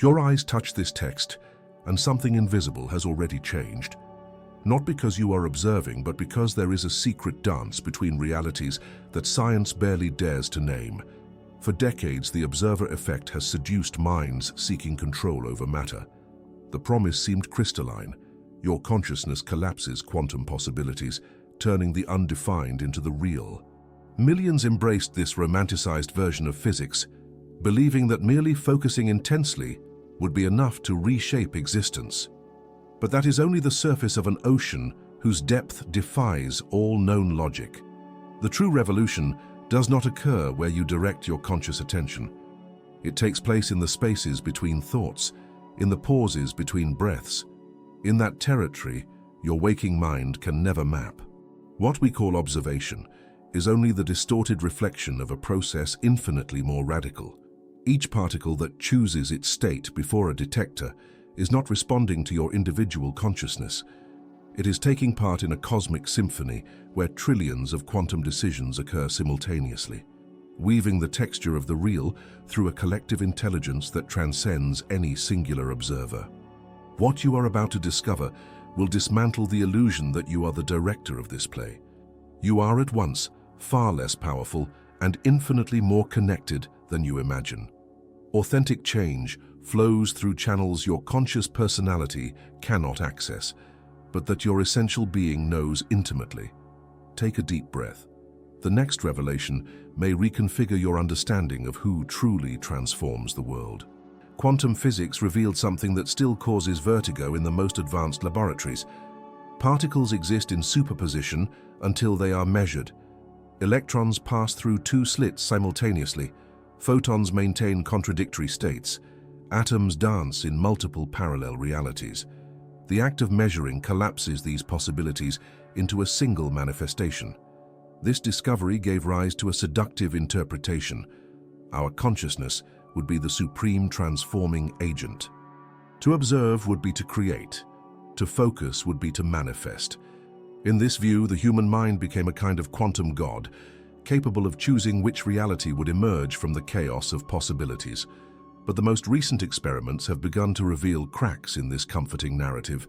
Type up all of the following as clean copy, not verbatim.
Your eyes touch this text, and something invisible has already changed. Not because you are observing, but because there is a secret dance between realities that science barely dares to name. For decades, the observer effect has seduced minds seeking control over matter. The promise seemed crystalline. Your consciousness collapses quantum possibilities, turning the undefined into the real. Millions embraced this romanticized version of physics, believing that merely focusing intensely would be enough to reshape existence. But that is only the surface of an ocean whose depth defies all known logic. The true revolution does not occur where you direct your conscious attention. It takes place in the spaces between thoughts, in the pauses between breaths. In that territory, your waking mind can never map. What we call observation is only the distorted reflection of a process infinitely more radical. Each particle that chooses its state before a detector is not responding to your individual consciousness. It is taking part in a cosmic symphony where trillions of quantum decisions occur simultaneously, weaving the texture of the real through a collective intelligence that transcends any singular observer. What you are about to discover will dismantle the illusion that you are the director of this play. You are at once far less powerful and infinitely more connected than you imagine. Authentic change flows through channels your conscious personality cannot access, but that your essential being knows intimately. Take a deep breath. The next revelation may reconfigure your understanding of who truly transforms the world. Quantum physics revealed something that still causes vertigo in the most advanced laboratories. Particles exist in superposition until they are measured. Electrons pass through two slits simultaneously. Photons maintain contradictory states. Atoms dance in multiple parallel realities. The act of measuring collapses these possibilities into a single manifestation. This discovery gave rise to a seductive interpretation. Our consciousness would be the supreme transforming agent. To observe would be to create. To focus would be to manifest. In this view, the human mind became a kind of quantum god, capable of choosing which reality would emerge from the chaos of possibilities. But the most recent experiments have begun to reveal cracks in this comforting narrative.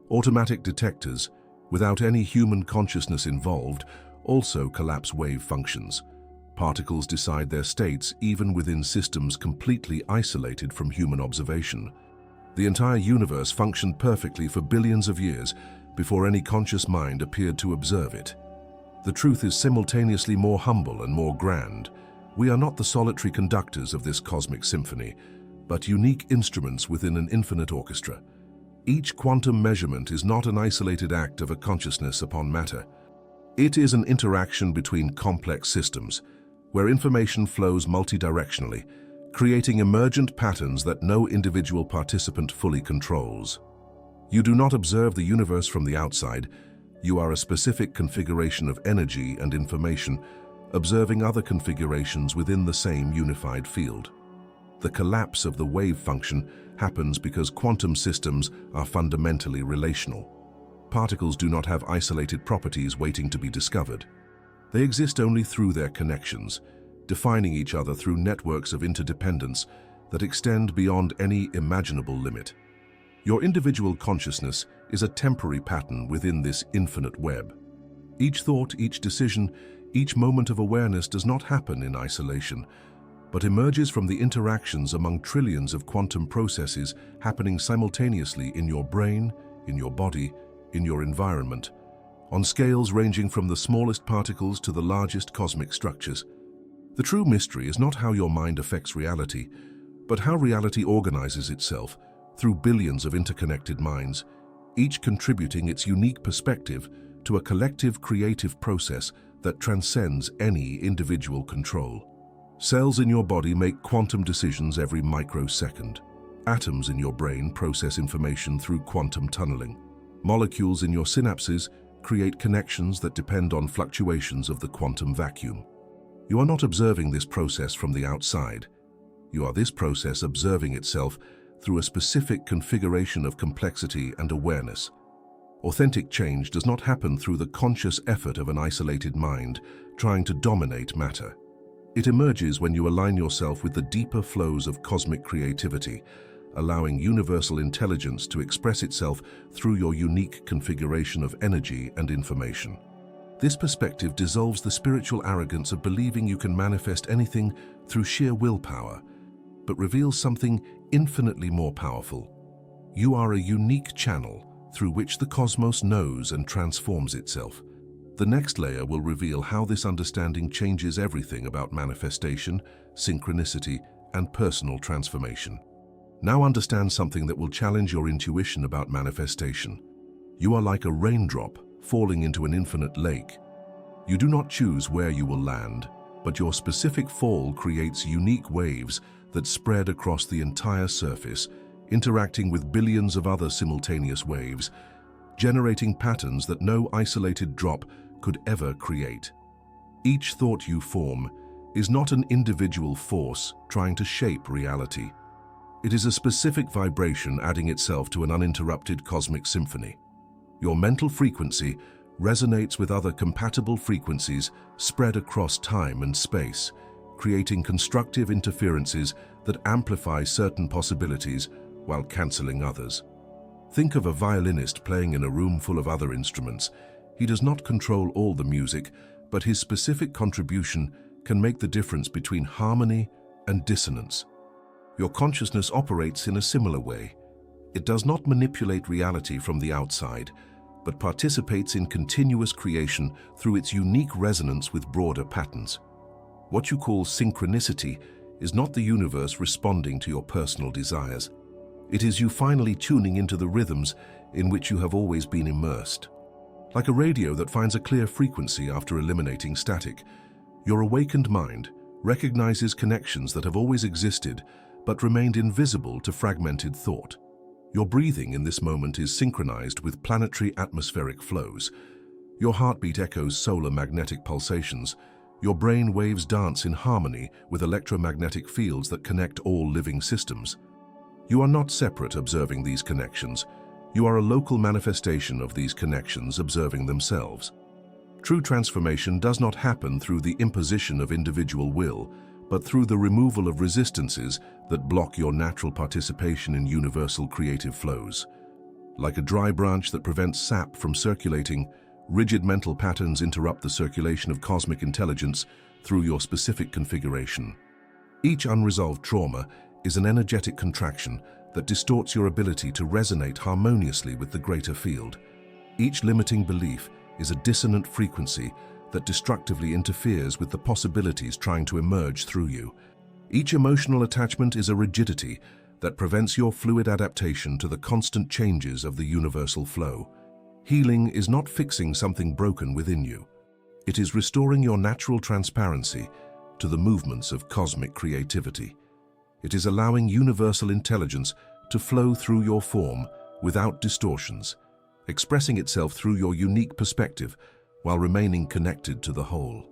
Automatic detectors, without any human consciousness involved, also collapse wave functions. Particles decide their states even within systems completely isolated from human observation. The entire universe functioned perfectly for billions of years before any conscious mind appeared to observe it. The truth is simultaneously more humble and more grand. We are not the solitary conductors of this cosmic symphony, but unique instruments within an infinite orchestra. Each quantum measurement is not an isolated act of a consciousness upon matter. It is an interaction between complex systems, where information flows multidirectionally, creating emergent patterns that no individual participant fully controls. You do not observe the universe from the outside. You are a specific configuration of energy and information, observing other configurations within the same unified field. The collapse of the wave function happens because quantum systems are fundamentally relational. Particles do not have isolated properties waiting to be discovered. They exist only through their connections, defining each other through networks of interdependence that extend beyond any imaginable limit. Your individual consciousness is a temporary pattern within this infinite web. Each thought, each decision, each moment of awareness does not happen in isolation, but emerges from the interactions among trillions of quantum processes happening simultaneously in your brain, in your body, in your environment, on scales ranging from the smallest particles to the largest cosmic structures. The true mystery is not how your mind affects reality, but how reality organizes itself through billions of interconnected minds, each contributing its unique perspective to a collective creative process that transcends any individual control. Cells in your body make quantum decisions every microsecond. Atoms in your brain process information through quantum tunneling. Molecules in your synapses create connections that depend on fluctuations of the quantum vacuum. You are not observing this process from the outside. You are this process observing itself through a specific configuration of complexity and awareness. Authentic change does not happen through the conscious effort of an isolated mind trying to dominate matter. It emerges when you align yourself with the deeper flows of cosmic creativity, allowing universal intelligence to express itself through your unique configuration of energy and information. This perspective dissolves the spiritual arrogance of believing you can manifest anything through sheer willpower, but reveals something infinitely more powerful. You are a unique channel through which the cosmos knows and transforms itself. The next layer will reveal how this understanding changes everything about manifestation, synchronicity, and personal transformation. Now understand something that will challenge your intuition about manifestation. You are like a raindrop falling into an infinite lake. You do not choose where you will land, but your specific fall creates unique waves that spread across the entire surface, interacting with billions of other simultaneous waves, generating patterns that no isolated drop could ever create. Each thought you form is not an individual force trying to shape reality. It is a specific vibration adding itself to an uninterrupted cosmic symphony. Your mental frequency resonates with other compatible frequencies spread across time and space, creating constructive interferences that amplify certain possibilities while cancelling others. Think of a violinist playing in a room full of other instruments. He does not control all the music, but his specific contribution can make the difference between harmony and dissonance. Your consciousness operates in a similar way. It does not manipulate reality from the outside, but participates in continuous creation through its unique resonance with broader patterns. What you call synchronicity is not the universe responding to your personal desires. It is you finally tuning into the rhythms in which you have always been immersed. Like a radio that finds a clear frequency after eliminating static, your awakened mind recognizes connections that have always existed but remained invisible to fragmented thought. Your breathing in this moment is synchronized with planetary atmospheric flows. Your heartbeat echoes solar magnetic pulsations. Your brain waves dance in harmony with electromagnetic fields that connect all living systems. You are not separate observing these connections. You are a local manifestation of these connections observing themselves. True transformation does not happen through the imposition of individual will, but through the removal of resistances that block your natural participation in universal creative flows. Like a dry branch that prevents sap from circulating, rigid mental patterns interrupt the circulation of cosmic intelligence through your specific configuration. Each unresolved trauma is an energetic contraction that distorts your ability to resonate harmoniously with the greater field. Each limiting belief is a dissonant frequency that destructively interferes with the possibilities trying to emerge through you. Each emotional attachment is a rigidity that prevents your fluid adaptation to the constant changes of the universal flow. Healing is not fixing something broken within you. It is restoring your natural transparency to the movements of cosmic creativity. It is allowing universal intelligence to flow through your form without distortions, expressing itself through your unique perspective while remaining connected to the whole.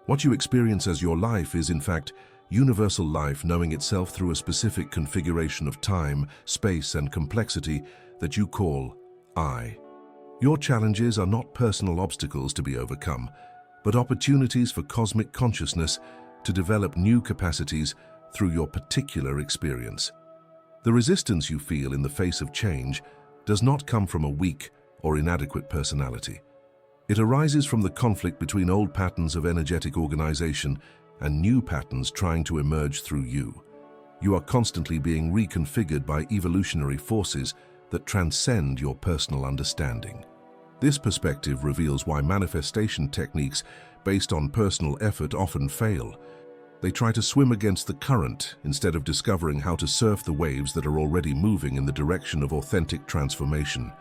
What you experience as your life is, in fact, universal life knowing itself through a specific configuration of time, space, and complexity that you call I. Your challenges are not personal obstacles to be overcome, but opportunities for cosmic consciousness to develop new capacities through your particular experience. The resistance you feel in the face of change does not come from a weak or inadequate personality. It arises from the conflict between old patterns of energetic organization and new patterns trying to emerge through you. You are constantly being reconfigured by evolutionary forces that transcend your personal understanding. This perspective reveals why manifestation techniques based on personal effort often fail. They try to swim against the current instead of discovering how to surf the waves that are already moving in the direction of authentic transformation.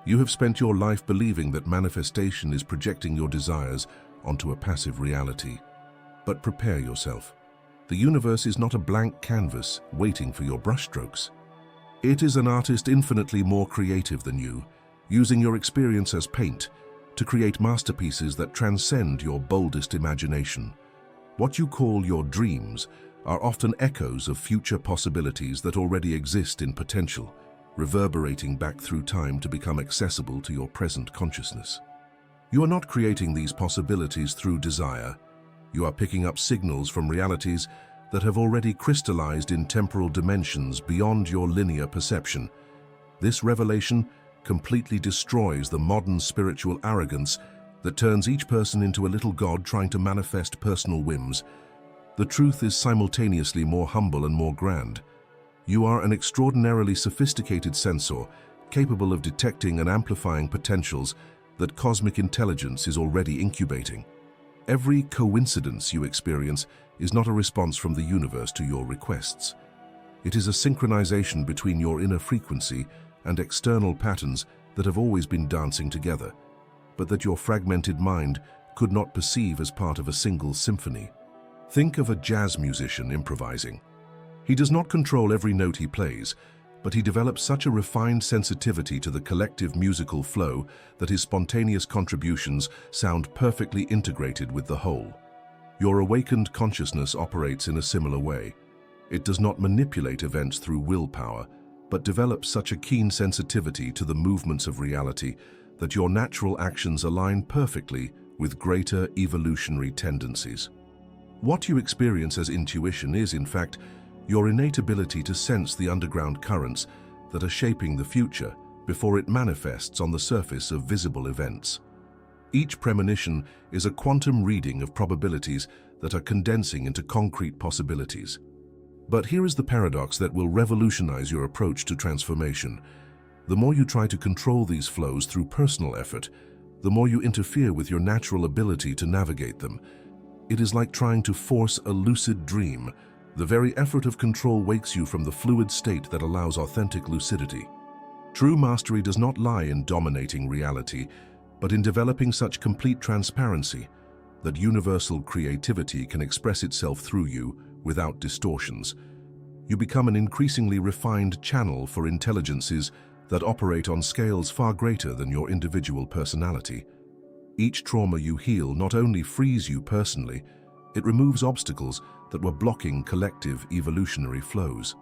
You have spent your life believing that manifestation is projecting your desires onto a passive reality. But prepare yourself. The universe is not a blank canvas waiting for your brushstrokes. It is an artist infinitely more creative than you, using your experience as paint to create masterpieces that transcend your boldest imagination. What you call your dreams are often echoes of future possibilities that already exist in potential, reverberating back through time to become accessible to your present consciousness. You are not creating these possibilities through desire. You are picking up signals from realities that have already crystallized in temporal dimensions beyond your linear perception. This revelation completely destroys the modern spiritual arrogance that turns each person into a little god trying to manifest personal whims. The truth is simultaneously more humble and more grand. You are an extraordinarily sophisticated sensor, capable of detecting and amplifying potentials that cosmic intelligence is already incubating. Every coincidence you experience is not a response from the universe to your requests. It is a synchronization between your inner frequency and external patterns that have always been dancing together, but that your fragmented mind could not perceive as part of a single symphony. Think of a jazz musician improvising. He does not control every note he plays, but he develops such a refined sensitivity to the collective musical flow that his spontaneous contributions sound perfectly integrated with the whole. Your awakened consciousness operates in a similar way. It does not manipulate events through willpower, but develops such a keen sensitivity to the movements of reality that your natural actions align perfectly with greater evolutionary tendencies. What you experience as intuition is, in fact, your innate ability to sense the underground currents that are shaping the future before it manifests on the surface of visible events. Each premonition is a quantum reading of probabilities that are condensing into concrete possibilities. But here is the paradox that will revolutionize your approach to transformation. The more you try to control these flows through personal effort, the more you interfere with your natural ability to navigate them. It is like trying to force a lucid dream. The very effort of control wakes you from the fluid state that allows authentic lucidity. True mastery does not lie in dominating reality, but in developing such complete transparency that universal creativity can express itself through you without distortions. You become an increasingly refined channel for intelligences that operate on scales far greater than your individual personality. Each trauma you heal not only frees you personally, it removes obstacles that were blocking collective evolutionary flows.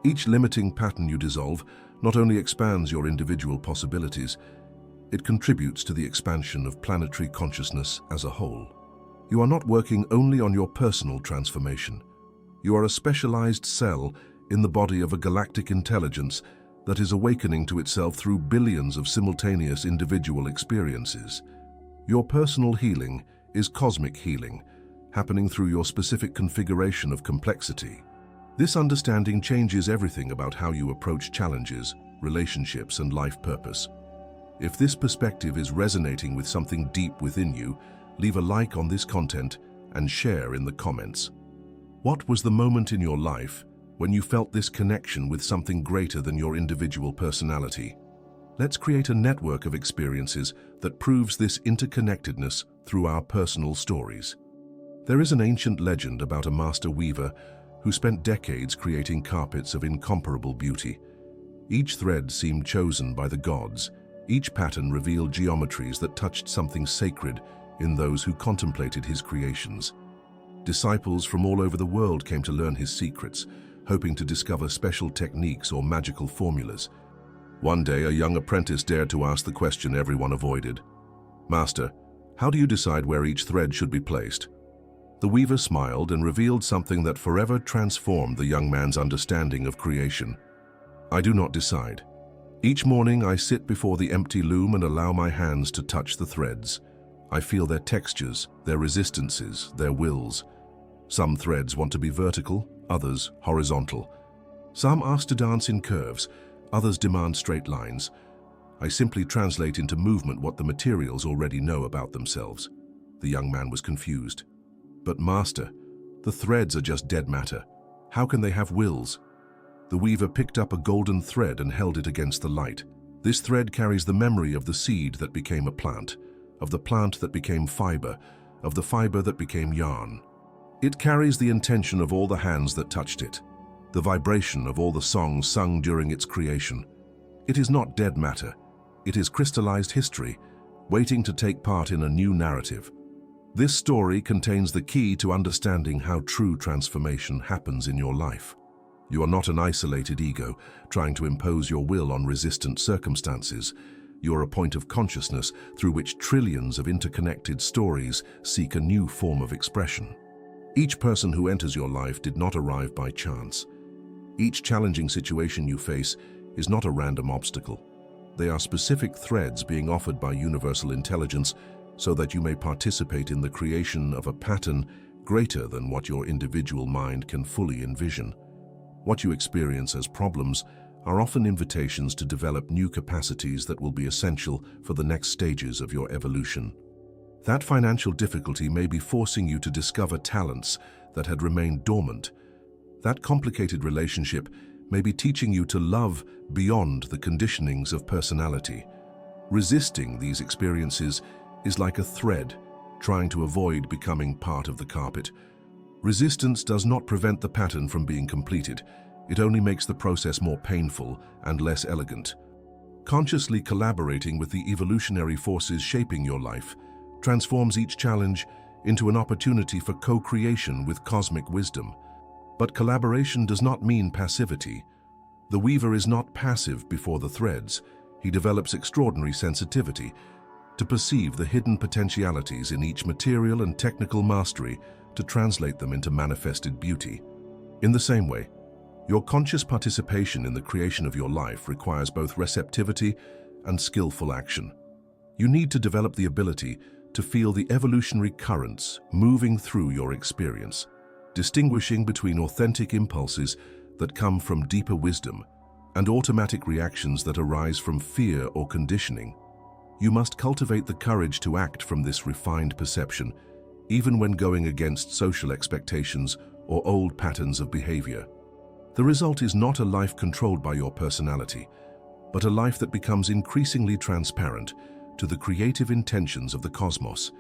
Each limiting pattern you dissolve not only expands your individual possibilities, it contributes to the expansion of planetary consciousness as a whole. You are not working only on your personal transformation. You are a specialized cell in the body of a galactic intelligence that is awakening to itself through billions of simultaneous individual experiences. Your personal healing is cosmic healing, happening through your specific configuration of complexity. This understanding changes everything about how you approach challenges, relationships, and life purpose. If this perspective is resonating with something deep within you, leave a like on this content and share in the comments. What was the moment in your life when you felt this connection with something greater than your individual personality? Let's create a network of experiences that proves this interconnectedness through our personal stories. There is an ancient legend about a master weaver who spent decades creating carpets of incomparable beauty. Each thread seemed chosen by the gods. Each pattern revealed geometries that touched something sacred in those who contemplated his creations. Disciples from all over the world came to learn his secrets, hoping to discover special techniques or magical formulas. One day, a young apprentice dared to ask the question everyone avoided. "Master, how do you decide where each thread should be placed?" The weaver smiled and revealed something that forever transformed the young man's understanding of creation. "I do not decide. Each morning I sit before the empty loom and allow my hands to touch the threads. I feel their textures, their resistances, their wills. Some threads want to be vertical, others horizontal. Some ask to dance in curves, others demand straight lines. I simply translate into movement what the materials already know about themselves." The young man was confused. "But master, the threads are just dead matter. How can they have wills?" The weaver picked up a golden thread and held it against the light. This thread carries the memory of the seed that became a plant, of the plant that became fiber, of the fiber that became yarn. It carries the intention of all the hands that touched it, the vibration of all the songs sung during its creation. It is not dead matter. It is crystallized history, waiting to take part in a new narrative. This story contains the key to understanding how true transformation happens in your life. You are not an isolated ego trying to impose your will on resistant circumstances. You are a point of consciousness through which trillions of interconnected stories seek a new form of expression. Each person who enters your life did not arrive by chance. Each challenging situation you face is not a random obstacle. They are specific threads being offered by universal intelligence so that you may participate in the creation of a pattern greater than what your individual mind can fully envision. What you experience as problems are often invitations to develop new capacities that will be essential for the next stages of your evolution. That financial difficulty may be forcing you to discover talents that had remained dormant. That complicated relationship may be teaching you to love beyond the conditionings of personality. Resisting these experiences is like a thread trying to avoid becoming part of the carpet. Resistance does not prevent the pattern from being completed. It only makes the process more painful and less elegant. Consciously collaborating with the evolutionary forces shaping your life transforms each challenge into an opportunity for co-creation with cosmic wisdom. But collaboration does not mean passivity. The weaver is not passive before the threads. He develops extraordinary sensitivity to perceive the hidden potentialities in each material and technical mastery to translate them into manifested beauty. In the same way, your conscious participation in the creation of your life requires both receptivity and skillful action. You need to develop the ability to feel the evolutionary currents moving through your experience, distinguishing between authentic impulses that come from deeper wisdom and automatic reactions that arise from fear or conditioning. You must cultivate the courage to act from this refined perception, even when going against social expectations or old patterns of behavior. The result is not a life controlled by your personality, but a life that becomes increasingly transparent to the creative intentions of the cosmos,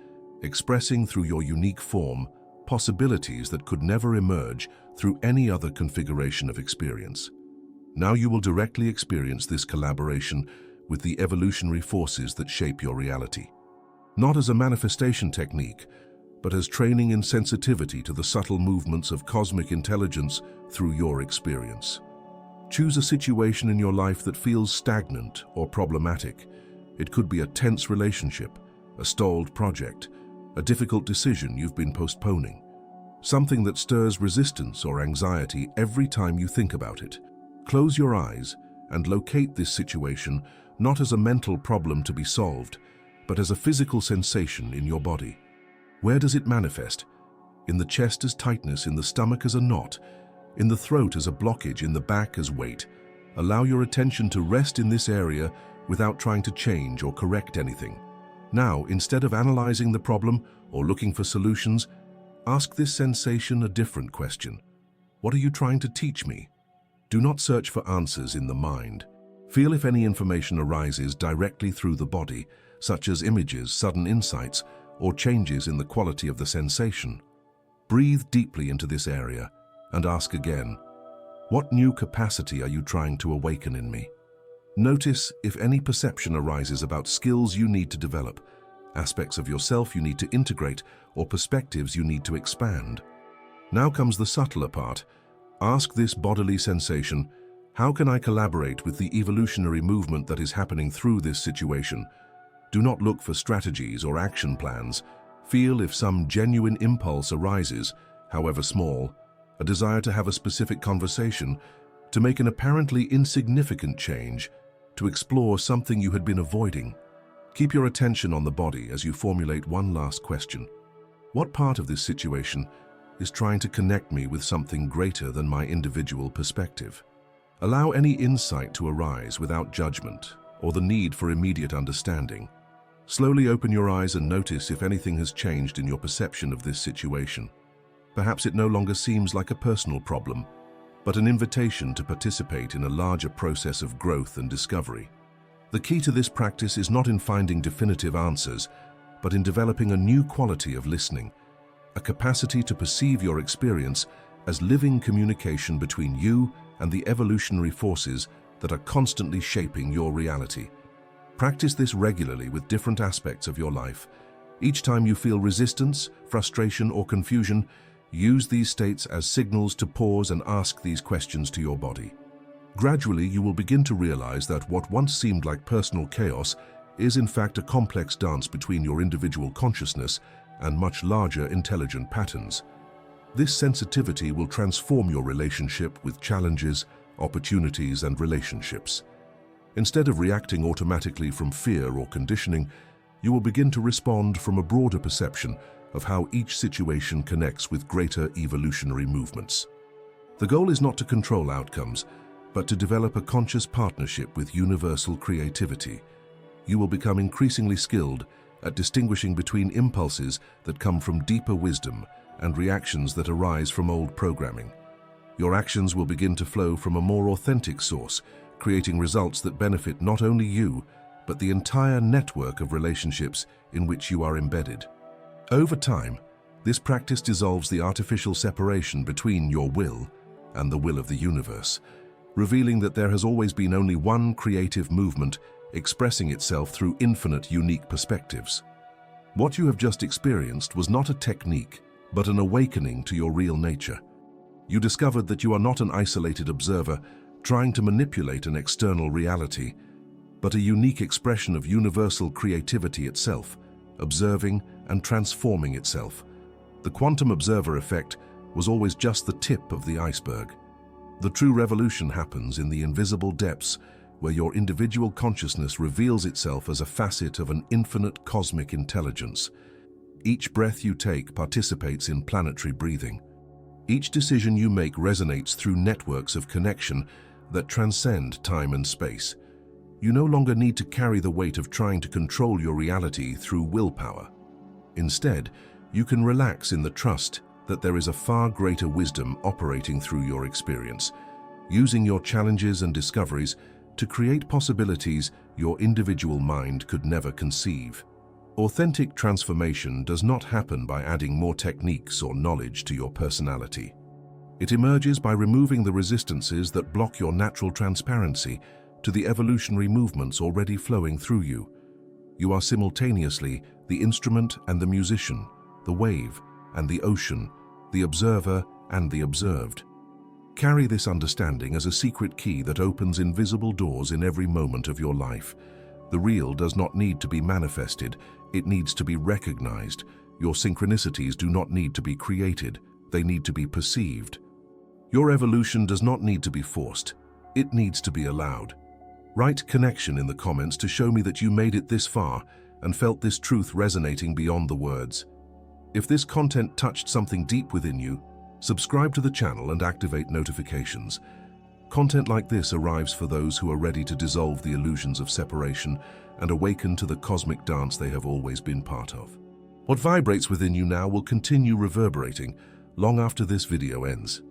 expressing through your unique form possibilities that could never emerge through any other configuration of experience. Now you will directly experience this collaboration with the evolutionary forces that shape your reality. Not as a manifestation technique, but as training in sensitivity to the subtle movements of cosmic intelligence through your experience. Choose a situation in your life that feels stagnant or problematic. It could be a tense relationship, a stalled project, a difficult decision you've been postponing, something that stirs resistance or anxiety every time you think about it. Close your eyes and locate this situation not as a mental problem to be solved, but as a physical sensation in your body. Where does it manifest? In the chest as tightness, in the stomach as a knot, in the throat as a blockage, in the back as weight. Allow your attention to rest in this area without trying to change or correct anything. Now, instead of analyzing the problem or looking for solutions, ask this sensation a different question. What are you trying to teach me? Do not search for answers in the mind. Feel if any information arises directly through the body, such as images, sudden insights, or changes in the quality of the sensation. Breathe deeply into this area and ask again, what new capacity are you trying to awaken in me? Notice if any perception arises about skills you need to develop, aspects of yourself you need to integrate, or perspectives you need to expand. Now comes the subtler part. Ask this bodily sensation, how can I collaborate with the evolutionary movement that is happening through this situation? Do not look for strategies or action plans. Feel if some genuine impulse arises, however small, a desire to have a specific conversation, to make an apparently insignificant change, to explore something you had been avoiding. Keep your attention on the body as you formulate one last question. What part of this situation is trying to connect me with something greater than my individual perspective? Allow any insight to arise without judgment or the need for immediate understanding. Slowly open your eyes and notice if anything has changed in your perception of this situation. Perhaps it no longer seems like a personal problem, but an invitation to participate in a larger process of growth and discovery. The key to this practice is not in finding definitive answers, but in developing a new quality of listening, a capacity to perceive your experience as living communication between you and the evolutionary forces that are constantly shaping your reality. Practice this regularly with different aspects of your life. Each time you feel resistance, frustration, or confusion, use these states as signals to pause and ask these questions to your body. Gradually, you will begin to realize that what once seemed like personal chaos is in fact a complex dance between your individual consciousness and much larger intelligent patterns. This sensitivity will transform your relationship with challenges, opportunities, and relationships. Instead of reacting automatically from fear or conditioning, you will begin to respond from a broader perception of how each situation connects with greater evolutionary movements. The goal is not to control outcomes, but to develop a conscious partnership with universal creativity. You will become increasingly skilled at distinguishing between impulses that come from deeper wisdom and reactions that arise from old programming. Your actions will begin to flow from a more authentic source, creating results that benefit not only you, but the entire network of relationships in which you are embedded. Over time, this practice dissolves the artificial separation between your will and the will of the universe, revealing that there has always been only one creative movement expressing itself through infinite unique perspectives. What you have just experienced was not a technique, but an awakening to your real nature. You discovered that you are not an isolated observer trying to manipulate an external reality, but a unique expression of universal creativity itself, observing and transforming itself. The quantum observer effect was always just the tip of the iceberg. The true revolution happens in the invisible depths, where your individual consciousness reveals itself as a facet of an infinite cosmic intelligence. Each breath you take participates in planetary breathing. Each decision you make resonates through networks of connection that transcend time and space. You no longer need to carry the weight of trying to control your reality through willpower. Instead, you can relax in the trust that there is a far greater wisdom operating through your experience, using your challenges and discoveries to create possibilities your individual mind could never conceive. Authentic transformation does not happen by adding more techniques or knowledge to your personality. It emerges by removing the resistances that block your natural transparency to the evolutionary movements already flowing through you. You are simultaneously the instrument and the musician, the wave and the ocean, the observer and the observed. Carry this understanding as a secret key that opens invisible doors in every moment of your life. The real does not need to be manifested, it needs to be recognized. Your synchronicities do not need to be created, they need to be perceived. Your evolution does not need to be forced, it needs to be allowed. Write connection in the comments to show me that you made it this far and felt this truth resonating beyond the words. If this content touched something deep within you, subscribe to the channel and activate notifications. Content like this arrives for those who are ready to dissolve the illusions of separation and awaken to the cosmic dance they have always been part of. What vibrates within you now will continue reverberating long after this video ends.